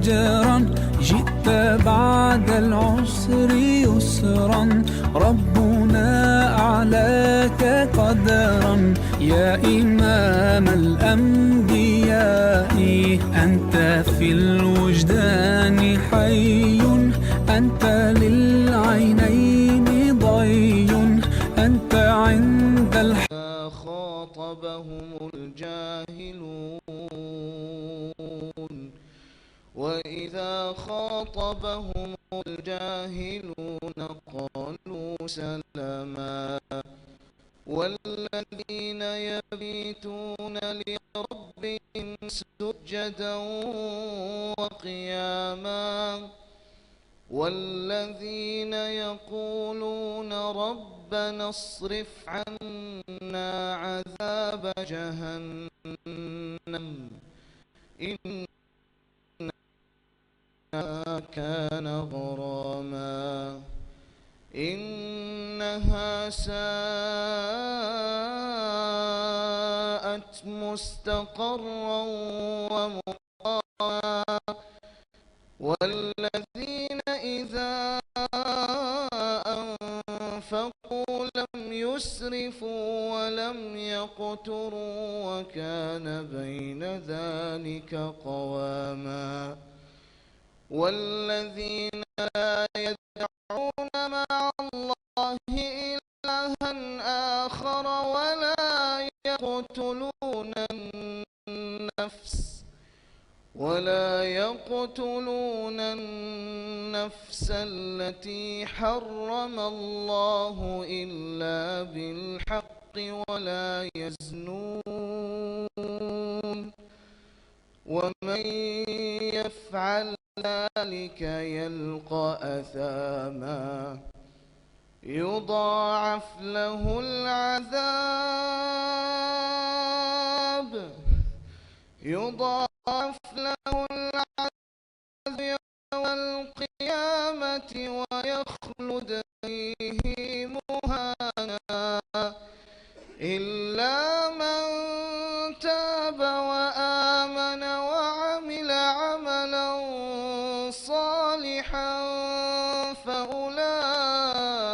أجرا، جئت بعد العسر يسرا، ربنا أعلاك قدرا. يا إمام الأنبياء أنت في الوجدان حي، أنت للعينين ضي، أنت عند خاطبهم الجاهلون، وإذا خاطبهم الجاهلون قالوا سلاما. والذين يبيتون لربهم سجدا وقياما، والذين يقولون ربنا اصرف عنا عذاب جهنم إنها كان غراما، إنها ساءت مستقرا ومقاما. والذين إذا أنفقوا لم يسرفوا ولم يقتروا وكان بين ذلك قواما. والذين لا يدعون مع الله إلها آخر ولا يقتلون النفس التي حرم الله إلا بالحق ولا يزنون، ومن يفعل ذلك يلقى أثاما يضاعف له العذاب يوم القيامة ويخلد فيه مهانا، إلا من تاب وآمن وعمل عملا صالحا فأولئك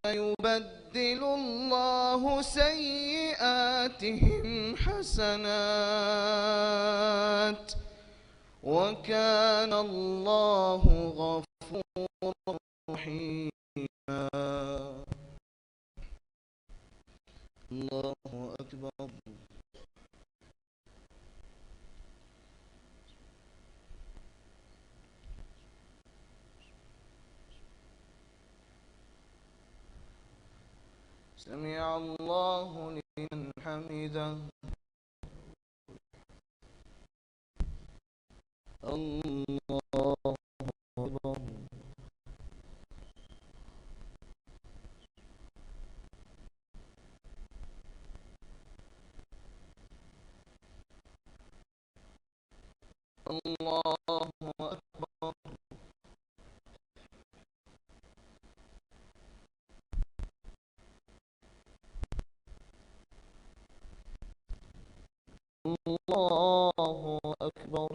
يبدل الله سيئاتهم حسنات، وكان الله غفورا رحيما. الله أكبر. سمع الله لمن حمده. الله أكبر. الله أكبر. الله أكبر.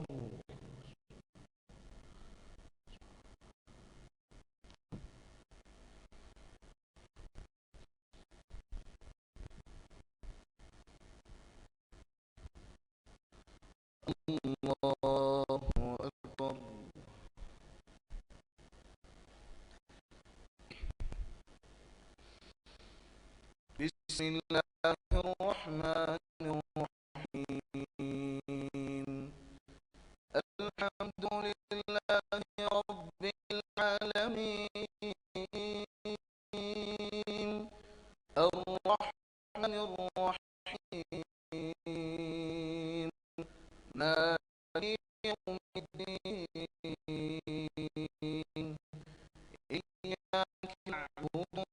الله أكبر. بسم الله الرحمن الرحيم. الحمد لله رب العالمين، الرحمن الرحيم، مالك يوم الدين، إياك نعبد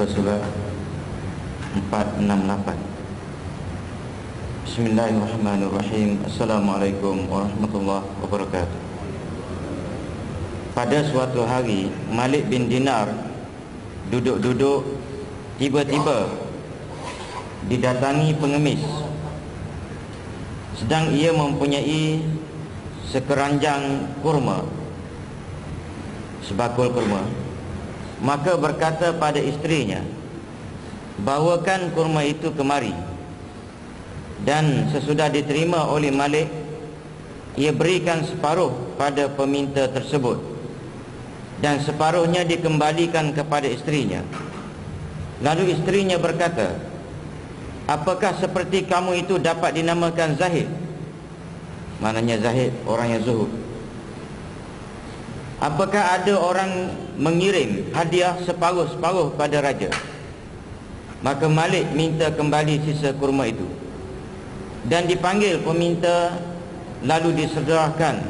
Rasulullah 468. Bismillahirrahmanirrahim. Assalamualaikum warahmatullahi wabarakatuh. Pada suatu hari, Malik bin Dinar duduk-duduk, tiba-tiba didatangi pengemis. Sedang ia mempunyai sekeranjang kurma, sebakul kurma. Maka berkata pada isterinya, bawakan kurma itu kemari. Dan sesudah diterima oleh Malik, ia berikan separuh pada peminta tersebut, dan separuhnya dikembalikan kepada isterinya. Lalu isterinya berkata, apakah seperti kamu itu dapat dinamakan zahid? Maknanya zahid, orang yang zuhud. Apakah ada orang mengirim hadiah separuh-separuh pada raja? Maka Malik minta kembali sisa kurma itu, dan dipanggil peminta, lalu disedahkan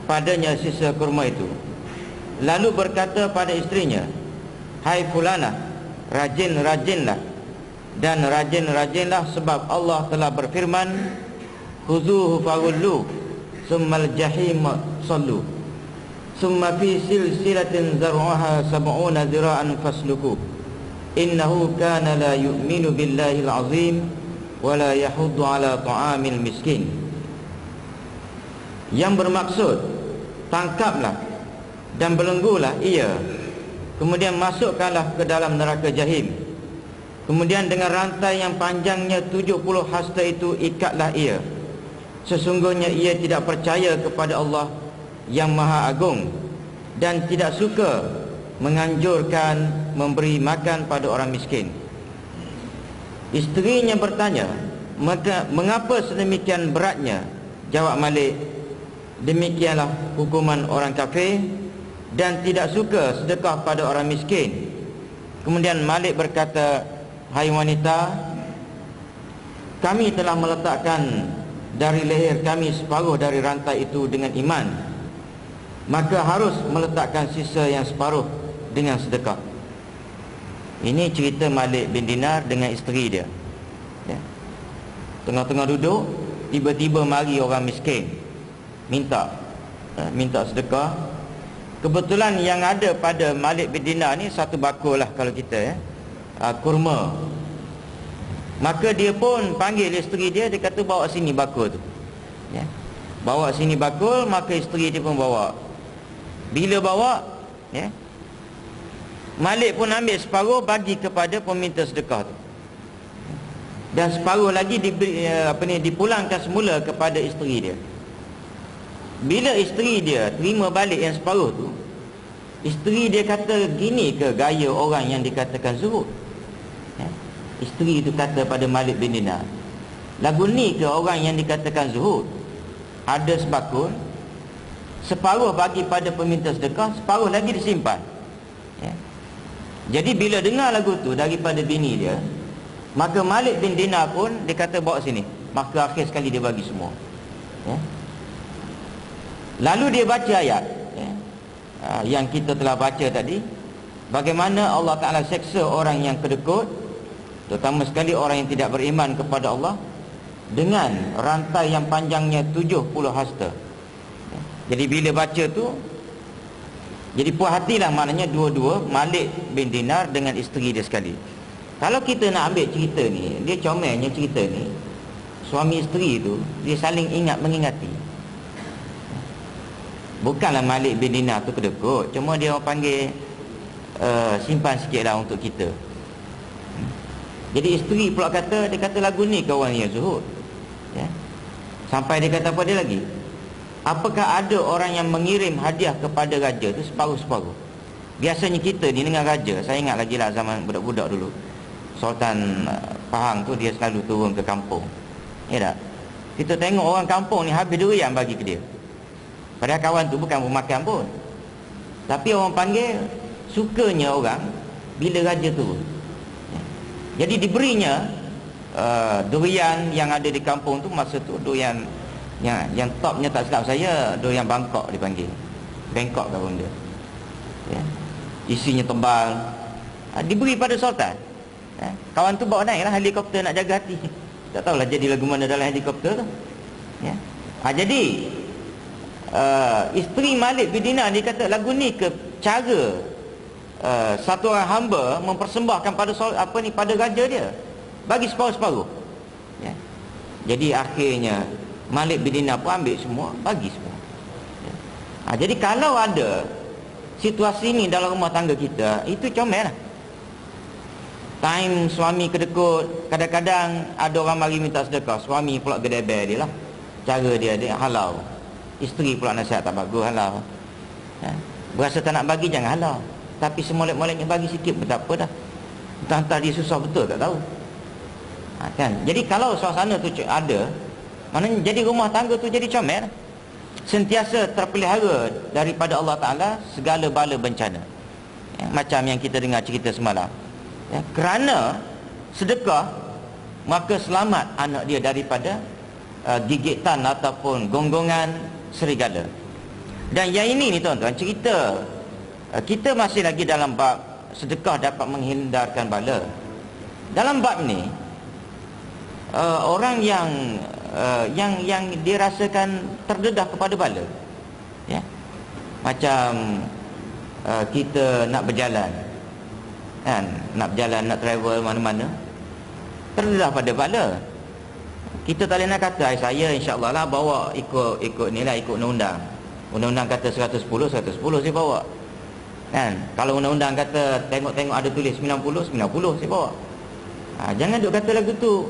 padanya sisa kurma itu. Lalu berkata pada isterinya, hai fulanah, rajin-rajinlah, dan rajin-rajinlah sebab Allah telah berfirman, khuzuhu faghullu summal jahim sallu summa fi silsilatin zar'uha sab'una zira'an fasluku innahu kana la yu'minu billahil azim wa la yahuddu ala ta'amil miskin. Yang bermaksud, tangkaplah dan belenggulah ia, kemudian masukkanlah ke dalam neraka jahim. Kemudian dengan rantai yang panjangnya 70 hasta itu ikatlah ia. Sesungguhnya ia tidak percaya kepada Allah yang Maha Agung, dan tidak suka menganjurkan memberi makan pada orang miskin. Isterinya bertanya, mengapa sedemikian beratnya? Jawab Malik, demikianlah hukuman orang kafir dan tidak suka sedekah pada orang miskin. Kemudian Malik berkata, hai wanita, kami telah meletakkan dari leher kami separuh dari rantai itu dengan iman, maka harus meletakkan sisa yang separuh dengan sedekah. Ini cerita Malik bin Dinar dengan isteri dia, ya. Tengah-tengah duduk, tiba-tiba mari orang miskin minta sedekah. Kebetulan yang ada pada Malik bin Dinar ni satu bakul lah kalau kita, kurma. Maka dia pun panggil isteri dia, dia kata bawa sini bakul tu, ya. Bawa sini bakul, maka isteri dia pun bawa. Bila bawa, ya, Malik pun ambil separuh bagi kepada peminta sedekah tu, dan separuh lagi dipulangkan semula kepada isteri dia. Bila isteri dia terima balik yang separuh tu, isteri dia kata, gini ke gaya orang yang dikatakan zuhud? Ya. Isteri itu kata pada Malik bin Dinar, lagu ni ke orang yang dikatakan zuhud? Ada sebakul, separuh bagi pada peminta sedekah, separuh lagi disimpan, ya. Jadi bila dengar lagu tu daripada bini dia, maka Malik bin Dinar pun dia kata bawa sini. Maka akhir sekali dia bagi semua, ya. Lalu dia baca ayat, ya, yang kita telah baca tadi, bagaimana Allah Ta'ala seksa orang yang kedekut, terutama sekali orang yang tidak beriman kepada Allah, dengan rantai yang panjangnya 70 hasta. Jadi bila baca tu, jadi puas hatilah, maknanya dua-dua, Malik bin Dinar dengan isteri dia sekali. Kalau kita nak ambil cerita ni, dia comelnya cerita ni, suami isteri tu dia saling ingat mengingati. Bukanlah Malik bin Dinar tu kedekut, cuma dia orang panggil simpan sikit lah untuk kita. Jadi isteri pula kata, dia kata lagu ni ke orang yang zuhud, ya. Sampai dia kata apa dia lagi, apakah ada orang yang mengirim hadiah kepada raja tu separuh-separuh? Biasanya kita ni dengan raja, saya ingat lagi lah zaman budak-budak dulu, Sultan Pahang tu dia selalu turun ke kampung, ya tak? Kita tengok orang kampung ni habis durian bagi ke dia. Padahal kawan tu bukan pemakan pun, tapi orang panggil, sukanya orang bila raja turun, ya. Jadi diberinya durian yang ada di kampung tu masa tu, durian yang topnya tak silap saya, durian Bangkok dipanggil, Bangkok ke benda, ya. Isinya tebal, diberi pada sultan. Kawan tu bawa naik lah helikopter nak jaga hati. Tak tahulah jadi lagu mana dalam helikopter tu. Ya. Jadi isteri Malik bin Dinar dia kata lagu ni ke cara satu orang hamba mempersembahkan pada pada raja dia, bagi separuh-separuh. Ya. Jadi akhirnya Malik bin Dinar pun ambil semua, bagi semua. Ya. Jadi kalau ada situasi ni dalam rumah tangga kita, itu comel lah. Time suami kedekut, kadang-kadang ada orang mari minta sedekah, suami pula gedebel dia lah. Cara dia halau. Isteri pula nasihat tak bagus, halau. Berasa tak nak bagi, jangan halau. Tapi semolek-moleknya bagi sikit pun tak apa dah. Entah-entah dia susah betul, tak tahu. Kan? Jadi kalau suasana tu ada, maknanya jadi rumah tangga tu jadi comel. Sentiasa terpelihara daripada Allah Ta'ala segala bala bencana. Macam yang kita dengar cerita semalam. Kerana sedekah, maka selamat anak dia daripada gigitan ataupun gonggongan serigala. Dan yang ini ni tuan-tuan, cerita kita masih lagi dalam bab sedekah dapat menghindarkan bala. Dalam bab ni orang yang dirasakan terdedah kepada bala, ya, macam kita nak berjalan, kan, nak berjalan, nak travel mana-mana, terdedah pada bala. Kita tak boleh nak kata saya insya-Allah lah bawa ikut ni lah, ikut undang-undang. Undang-undang kata 110 saya bawa. Kan? Kalau undang-undang kata tengok-tengok ada tulis 90 saya bawa. Jangan duk kata lagu tu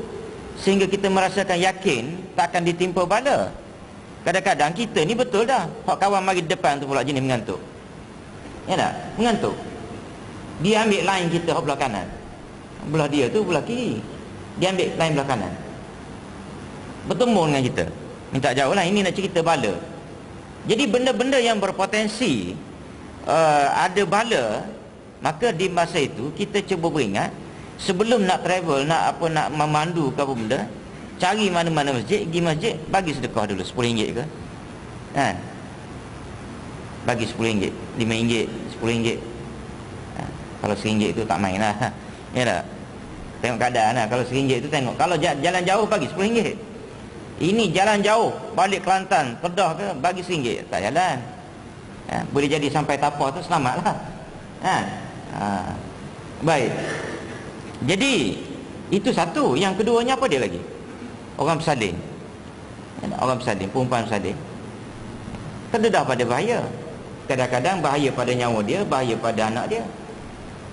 sehingga kita merasakan yakin tak akan ditimpa bala. Kadang-kadang kita ni betul dah, hak kawan mari depan tu pula jenis mengantuk. Ya tak? Mengantuk. Dia ambil line kita hak belah kanan. Belah dia tu belah kiri. Dia ambil line belah kanan. Bertemu dengan kita. Minta jauh lah, ini nak cerita bala. Jadi benda-benda yang berpotensi ada bala, maka di masa itu kita cuba beringat, sebelum nak travel, nak memandu ke apa benda, cari mana-mana masjid, pergi masjid, bagi sedekah dulu RM10 ke, kan? Bagi RM10, RM5, RM10. Kalau RM1 itu tak main lah. Ya tak? Tengok keadaan lah. Kalau RM1 itu tengok. Kalau jalan jauh bagi RM10. Ini jalan jauh, balik Kelantan, Kedah ke, bagi RM1. Tak jalan. Boleh jadi sampai Tapah tu selamatlah. Baik. Jadi itu satu. Yang keduanya apa dia lagi? Orang bersalin. Orang bersalin, perempuan bersalin, terdedah pada bahaya. Kadang-kadang bahaya pada nyawa dia, bahaya pada anak dia.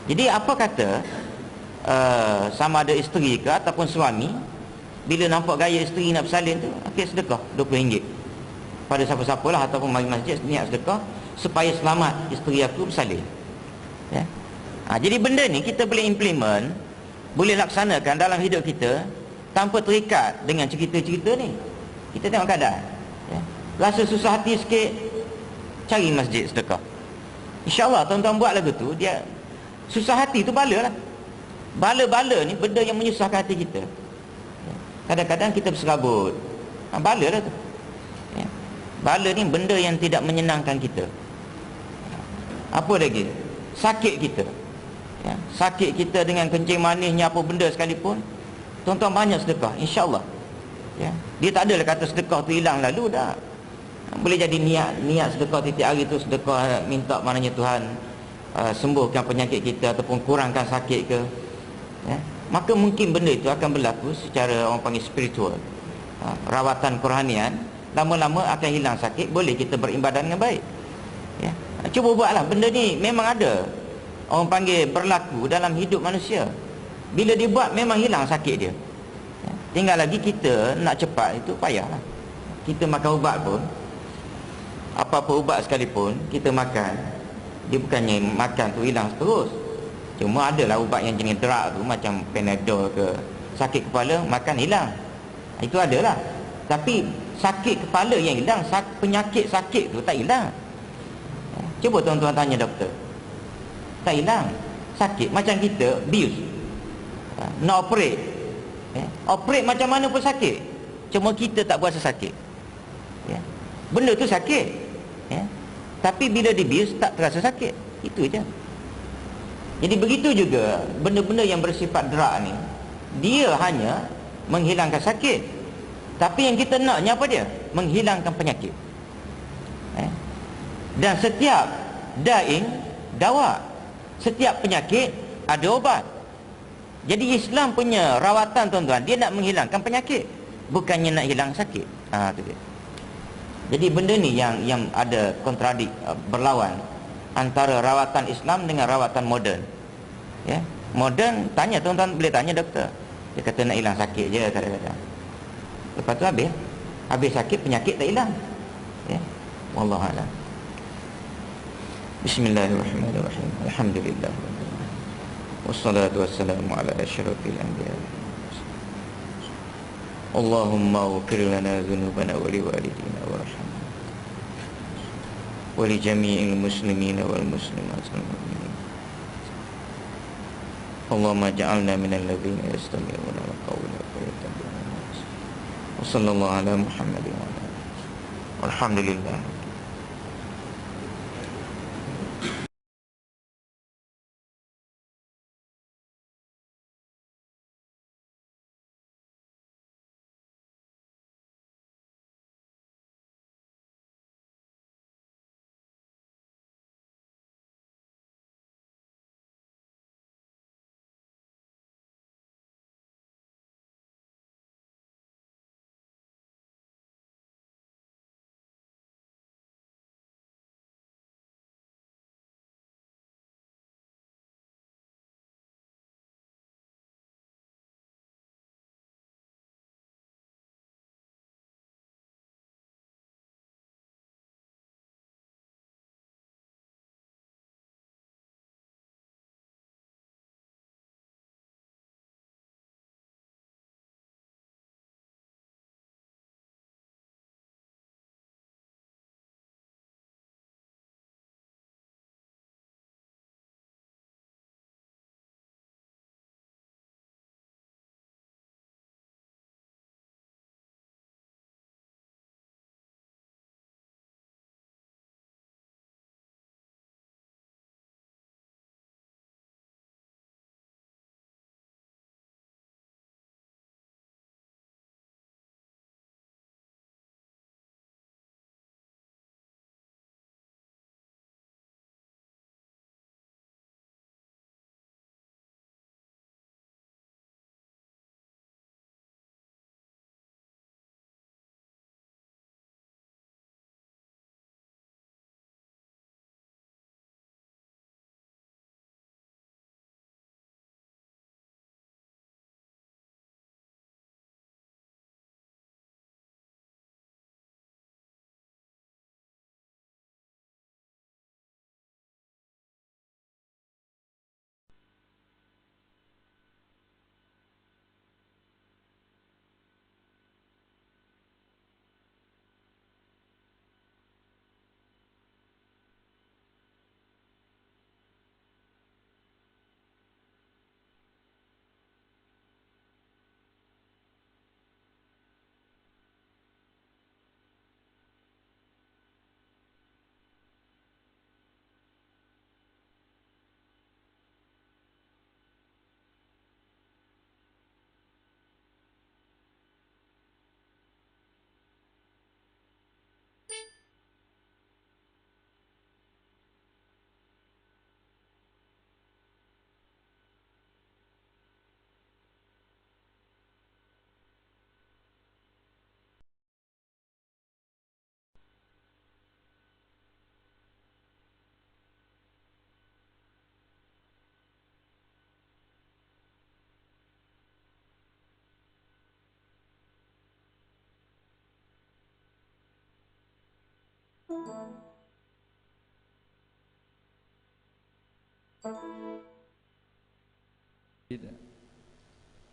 Jadi apa kata sama ada isteri ke ataupun suami, bila nampak gaya isteri nak bersalin tu, okey, sedekah RM20 pada siapa-siapa lah, ataupun mari masjid niat sedekah supaya selamat isteri aku bersalin. Ya. Jadi benda ni kita boleh implement, boleh laksanakan dalam hidup kita tanpa terikat dengan cerita-cerita ni. Kita tengok keadaan, ya. Rasa susah hati sikit, cari masjid sedekah. InsyaAllah tuan-tuan buat lagu tu, dia susah hati tu bala lah. Bala-bala ni benda yang menyusahkan hati kita. Kadang-kadang kita berserabut, bala lah tu, ya. Bala ni benda yang tidak menyenangkan kita. Apa lagi? Sakit kita, ya. Sakit kita dengan kencing manisnya apa benda sekalipun, tuan-tuan banyak sedekah, insyaAllah, ya. Dia tak adalah kata sedekah tu hilang lalu dah. Boleh jadi niat sedekah tiap hari tu sedekah minta maknanya Tuhan sembuhkan penyakit kita ataupun kurangkan sakit ke, ya. Maka mungkin benda itu akan berlaku secara orang panggil spiritual, rawatan kerohanian. Lama-lama akan hilang sakit, boleh kita beribadah dengan baik, ya. Cuba buatlah. Benda ni memang ada, orang panggil berlaku dalam hidup manusia. Bila dia buat memang hilang sakit dia, ya. Tinggal lagi kita nak cepat itu payahlah. Kita makan ubat pun, apa-apa ubat sekalipun kita makan, dia bukannya makan tu hilang terus. Cuma adalah ubat yang jenis drug tu, macam Panadol ke, sakit kepala makan hilang, itu adalah. Tapi sakit kepala yang hilang, penyakit sakit tu tak hilang. Cuba tuan-tuan tanya doktor, tak hilang sakit. Macam kita bius, nak operate, operate macam mana pun sakit, cuma kita tak berasa sakit, ya. Benda tu sakit, ya. Tapi bila dibius tak terasa sakit, itu je. Jadi begitu juga benda-benda yang bersifat drug ni, dia hanya menghilangkan sakit, tapi yang kita naknya apa dia? Menghilangkan penyakit. Dan setiap daing dawa, setiap penyakit ada obat. Jadi Islam punya rawatan tuan-tuan, dia nak menghilangkan penyakit, bukannya nak hilang sakit. Tu dia. Jadi benda ni yang ada kontradik, berlawan antara rawatan Islam dengan rawatan moden. Ya, moden tanya tuan-tuan, boleh tanya doktor, dia kata nak hilang sakit je kadang-kadang. Lepas tu habis sakit, penyakit tak hilang. Ya, wallahu a'lam. Bismillahirrahmanirrahim. Alhamdulillah. Wassalatu wassalamu ala asyrafil anbiya. Allahumma ighfir lana dhunubana wa liwalidina warhamna wa li jami'il muslimina wal muslimat wal mu'minin. Allahumma ja'alna minal ladzina yastami'una al-qawla fayattabi'una ahsana. Wa sallallahu ala Muhammadin wa ala alihi. Alhamdulillah.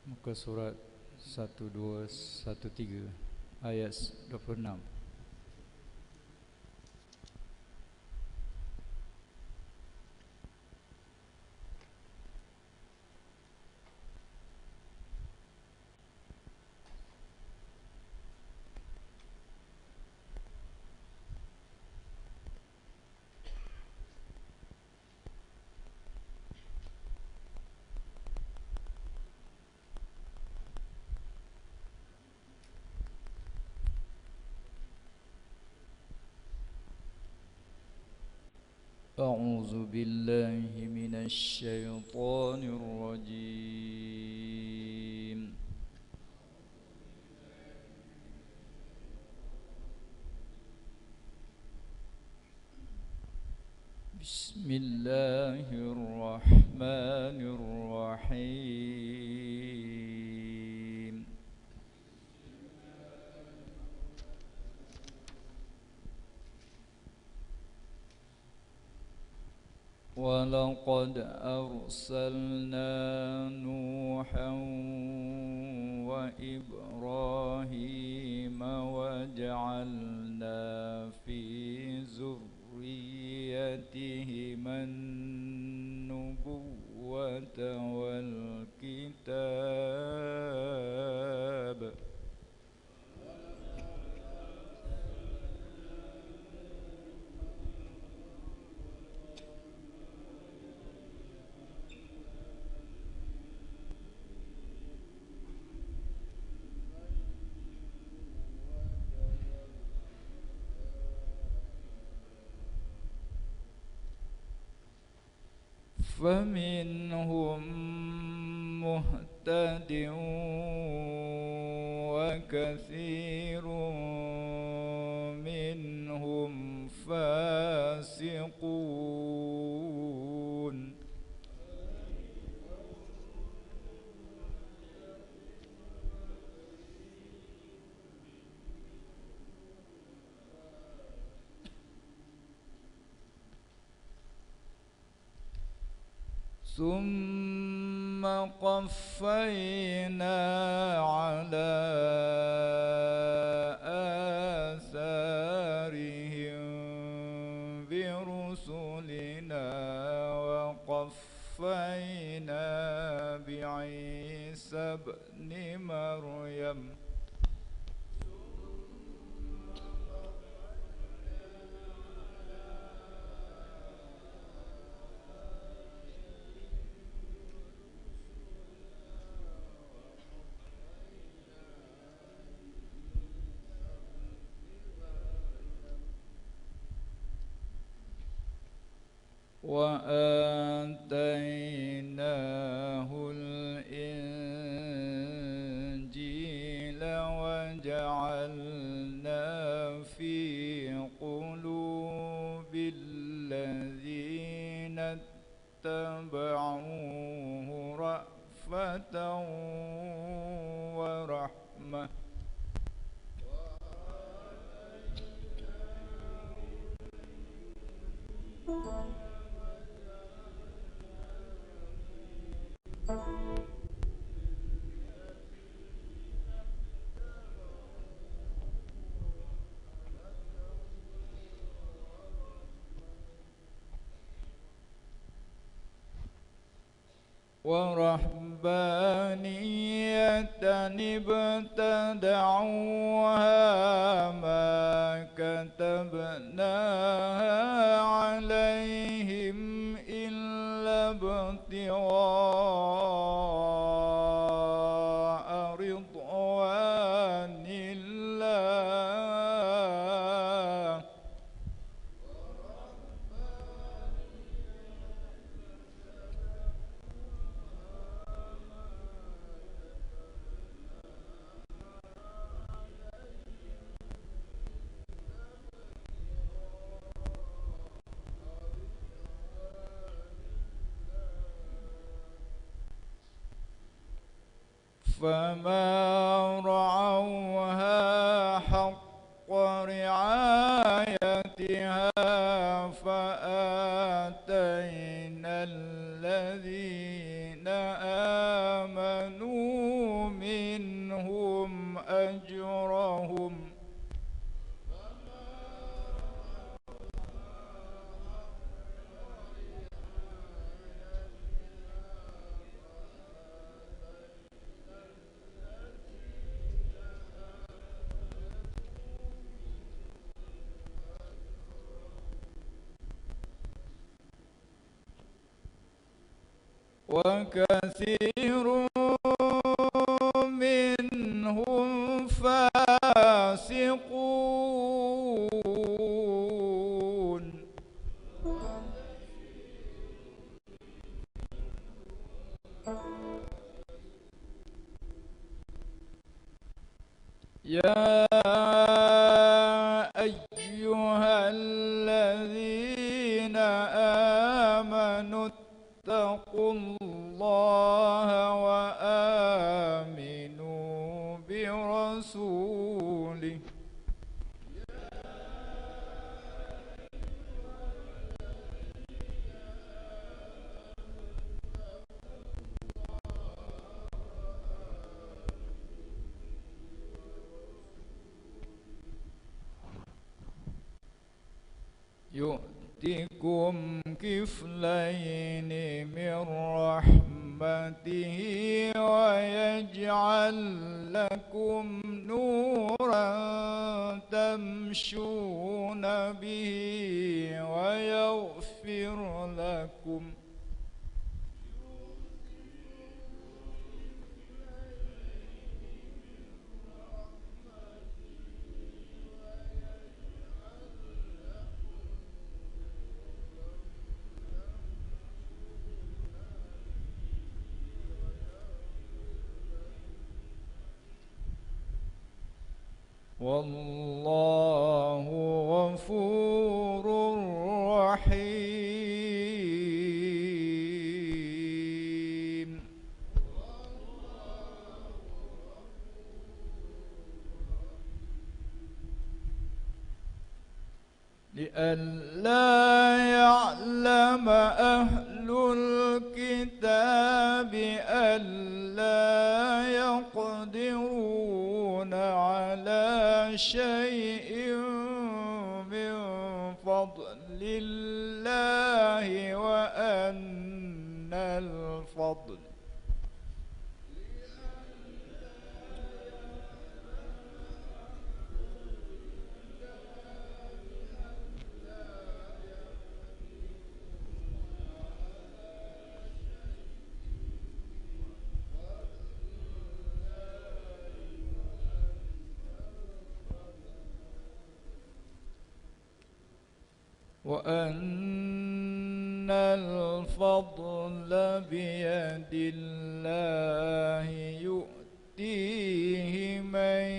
Muka surat 1213 ayat 26. أعوذ بالله من الشيطان الرجيم. بسم الله الرحمن الرحيم. ولقد أرسلنا نوحا وإبراهيم وجعلنا في ذريتهما النبوة والكتاب فمنهم مهتد وكثير منهم فاسقون. ثم قفينا على آثارهم برسلنا وقفينا بعيسى ابن مريم وآتيناه الإنجيل وجعلنا في قلوب الذين اتبعوه رأفة ورحمة ورهبانية ابتدعوها ما كتبناها عليهم إلا ابتغاء رضوان الله فما رعوها حق رعايتها فآتينا الذين آمنوا منهم أجرهم وكثير منهم فاسقون. يا أيها الذين آمنوا اتقوا الله وآمنوا برسوله يؤتكم كفلين من رحمته ويجعل لكم نورا تمشون به ويغفر لكم والله غفور رحيم لئلا يعلم أهل الكتاب ألا يقدرون على شيء من فضل الله وأن الفضل وأن الفضل بيد الله يؤتيه من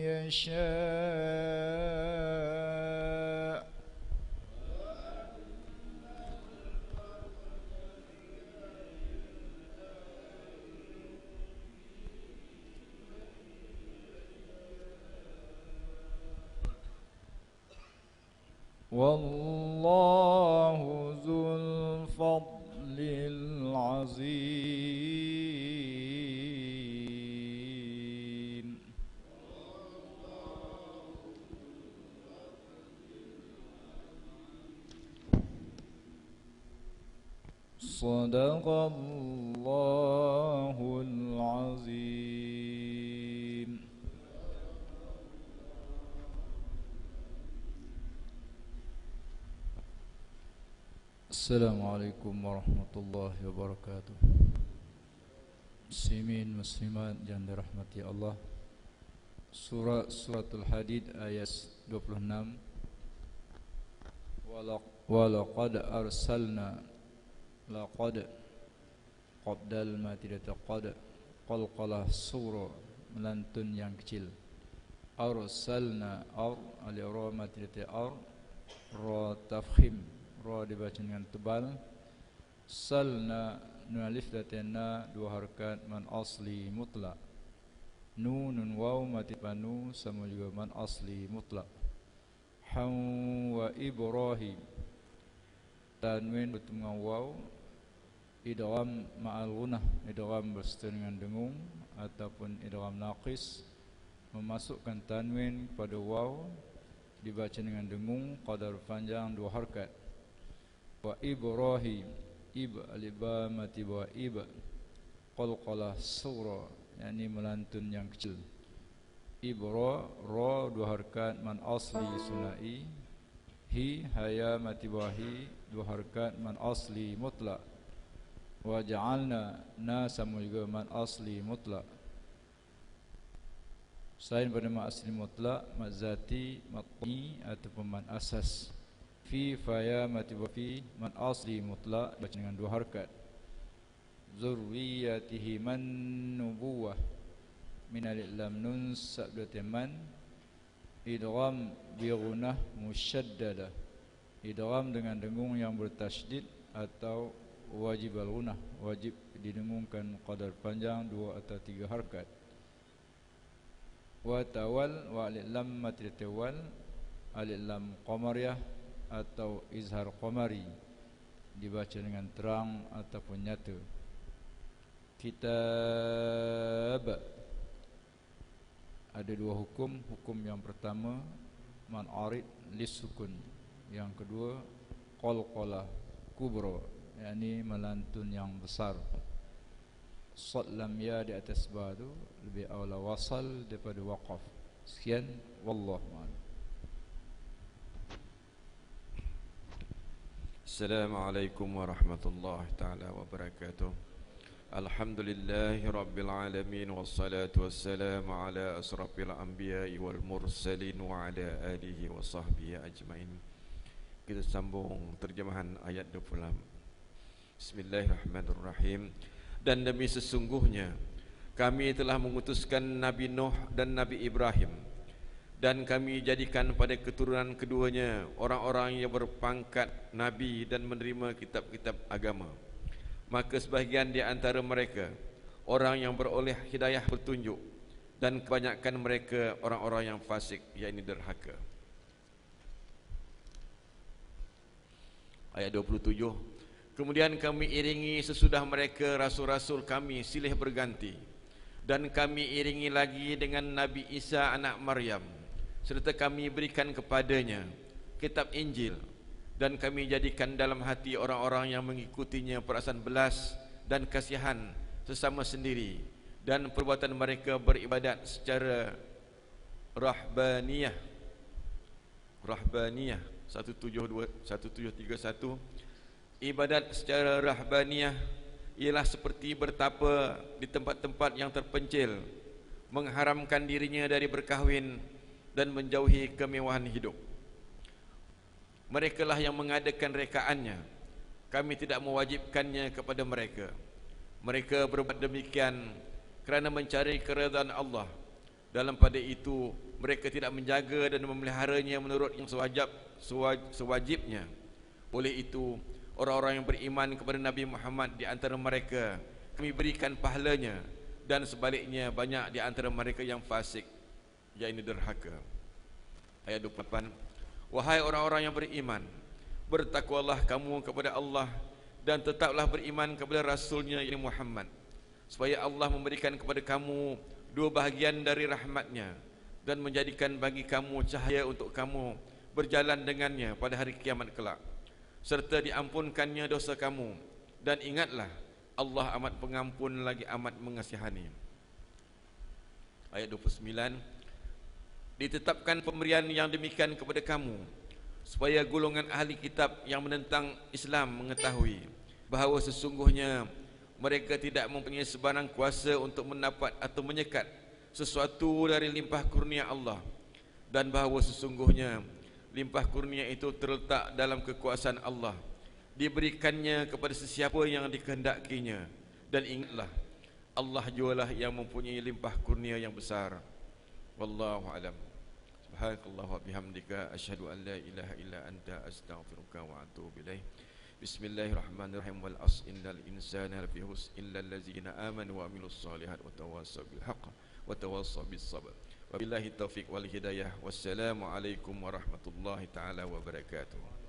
يشاء والله ذو الفضل العظيم صدق الله العظيم. Assalamualaikum warahmatullahi wabarakatuh. Muslimin muslimat yang dirahmati Allah. Suratul Hadid ayat 26. Walaqad arsalna laqad qabdal ma tidak qad qalqalah surah melantun yang kecil. Arsalna al-ra ma tidak ar ra tafkhim ra dibaca dengan tebal. Salna nun alif latena dua harakat man asli mutlak. Nun waw mati panu sama juga man asli mutlak. Wa Ibrahim tanwin bertemu dengan waw idgham ma'al gunnah, idgham berserta dengan dengung ataupun idgham naqis, memasukkan tanwin pada waw dibaca dengan dengung qadar panjang dua harakat. Wa Ibrahim aliba mati wa qalqalah surah, yakni melantun yang kecil. Ibra ra dua harakat man asli sunai. Haya mati wahi dua harakat man asli mutlak. Wa ja'alna na sama juga man asli mutlak. Selain pada man asli mutlak, man zati, matni ataupun man asas. Faya mati wafi man asli mutlak baca dengan dua harakat. Zurriyatihi man nubuwah min alif lam nun sabda man, idgham bi ghunnah musyaddadah, idgham dengan dengung yang bertasydid atau wajib al-ghunnah, wajib didengungkan qadar panjang 2 atau 3 harakat. Wa tawal wa alif lam mad tawal, alif lam qamariyah atau izhar qamari, dibaca dengan terang ataupun nyata. Kitab ada 2 hukum. Hukum yang pertama man'arid lisukun, yang kedua qalqalah kubra, yakni melantun yang besar. Sad lam ya di atas ba tu lebih aula wasal daripada waqaf. Sekian, wallahu a'lam. Assalamualaikum warahmatullahi taala wabarakatuh. Alhamdulillahi rabbil alamin, wassalatu wassalamu ala asrafil anbiya'i wal mursalin wa ala alihi wa sahbihi ajmain. Kita sambung terjemahan ayat 26. Bismillahirrahmanirrahim. Dan demi sesungguhnya kami telah mengutuskan Nabi Nuh dan Nabi Ibrahim, dan kami jadikan pada keturunan keduanya orang-orang yang berpangkat Nabi dan menerima kitab-kitab agama. Maka sebahagian di antara mereka orang yang beroleh hidayah petunjuk, dan kebanyakan mereka orang-orang yang fasik, yakni derhaka. Ayat 27. Kemudian kami iringi sesudah mereka rasul-rasul kami silih berganti, dan kami iringi lagi dengan Nabi Isa anak Maryam, serta kami berikan kepadanya kitab Injil, dan kami jadikan dalam hati orang-orang yang mengikutinya perasaan belas dan kasihan sesama sendiri, dan perbuatan mereka beribadat secara rahbaniyah 1731. Ibadat secara rahbaniyah ialah seperti bertapa di tempat-tempat yang terpencil, mengharamkan dirinya dari berkahwin dan menjauhi kemewahan hidup. Mereka lah yang mengadakan rekaannya, kami tidak mewajibkannya kepada mereka. Mereka berbuat demikian kerana mencari keredaan Allah. Dalam pada itu mereka tidak menjaga dan memeliharanya menurut yang sewajibnya. Oleh itu orang-orang yang beriman kepada Nabi Muhammad di antara mereka kami berikan pahalanya, dan sebaliknya banyak di antara mereka yang fasik, yakni derhaka. Ayat 28. Wahai orang-orang yang beriman, bertakwalah kamu kepada Allah, dan tetaplah beriman kepada Rasulnya yakni Muhammad, supaya Allah memberikan kepada kamu 2 bahagian dari rahmatnya, dan menjadikan bagi kamu cahaya untuk kamu berjalan dengannya pada hari kiamat kelak, serta diampunkannya dosa kamu. Dan ingatlah, Allah amat pengampun lagi amat mengasihani. Ayat 29. Ditetapkan pemberian yang demikian kepada kamu, supaya golongan ahli kitab yang menentang Islam mengetahui bahawa sesungguhnya mereka tidak mempunyai sebarang kuasa untuk mendapat atau menyekat sesuatu dari limpah kurnia Allah, dan bahawa sesungguhnya limpah kurnia itu terletak dalam kekuasaan Allah, diberikannya kepada sesiapa yang dikehendakinya. Dan ingatlah, Allah jualah yang mempunyai limpah kurnia yang besar. Wallahu alam. Subhanakallah wa bihamdika asyhadu an la ilaha illa anta astaghfiruka wa atubu ilaik. Bismillahirrahmanirrahim. Wal asr innal insana lafi khusr illa allazina amanu wa amilus solihat wa tawassaw bil haqq wa tawassaw bis sabr. Wabillahi taufiq wal hidayah. Wassalamu alaikum warahmatullahi taala wabarakatuh.